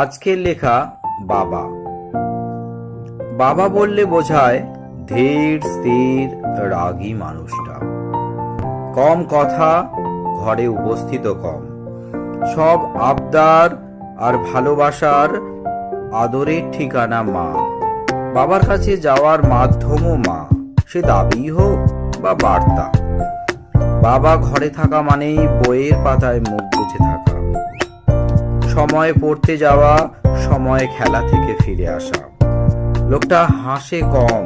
আজকের লেখা বাবা। বাবা বললে বোঝায় ধীর স্থির রাগী মানুষটা। কম কথা, ঘরে উপস্থিত কম। সব আবদার আর ভালোবাসার আদরের ঠিকানা মা। বাবার কাছে যাওয়ার মাধ্যমও মা, সে দাবি হোক বা বার্তা। বাবা ঘরে থাকা মানেই বইয়ের পাতায় মুখ বুজে থাকা, সময়ে পড়তে যাওয়া, সময়ে খেলা থেকে ফিরে আসা। লোকটা হাসে কম,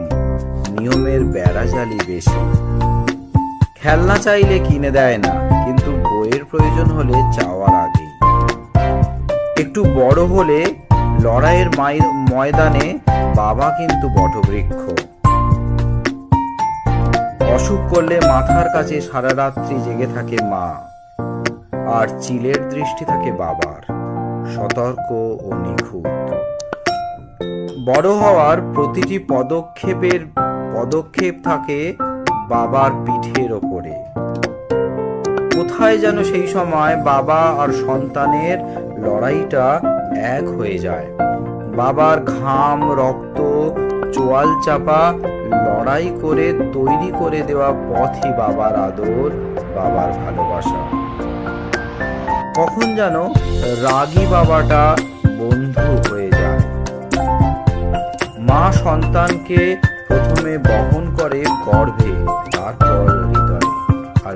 নিয়মের বেড়াজালি বেশি। খেলনা চাইলে কিনে দেয় না, কিন্তু বইয়ের প্রয়োজন হলে চাওয়ার আগেই। একটু বড় হলে লড়াইয়ের ময়দানে বাবা কিন্তু বটবৃক্ষ। অসুখ করলে মাথার কাছে সারা রাত্রি জেগে থাকে মা, আর চিলের দৃষ্টি থাকে বাবার, সতর্ক ও নিখুঁত। বড় হওয়ার প্রতিটি পদক্ষেপ থাকে বাবার পিঠের ওপরে। কোথায় যেন সেই সময় বাবা আর সন্তানের লড়াইটা এক হয়ে যায়। বাবার ঘাম, রক্ত, চোয়াল চাপা লড়াই করে তৈরি করে দেওয়া পথই বাবার আদর, বাবার ভালোবাসা। কখন যেন রাগী বাবাটা বন্ধু হয়ে যায়। মা সন্তানকে প্রথমে বহন করে গর্ভে, তারপর হৃদয়ে, আর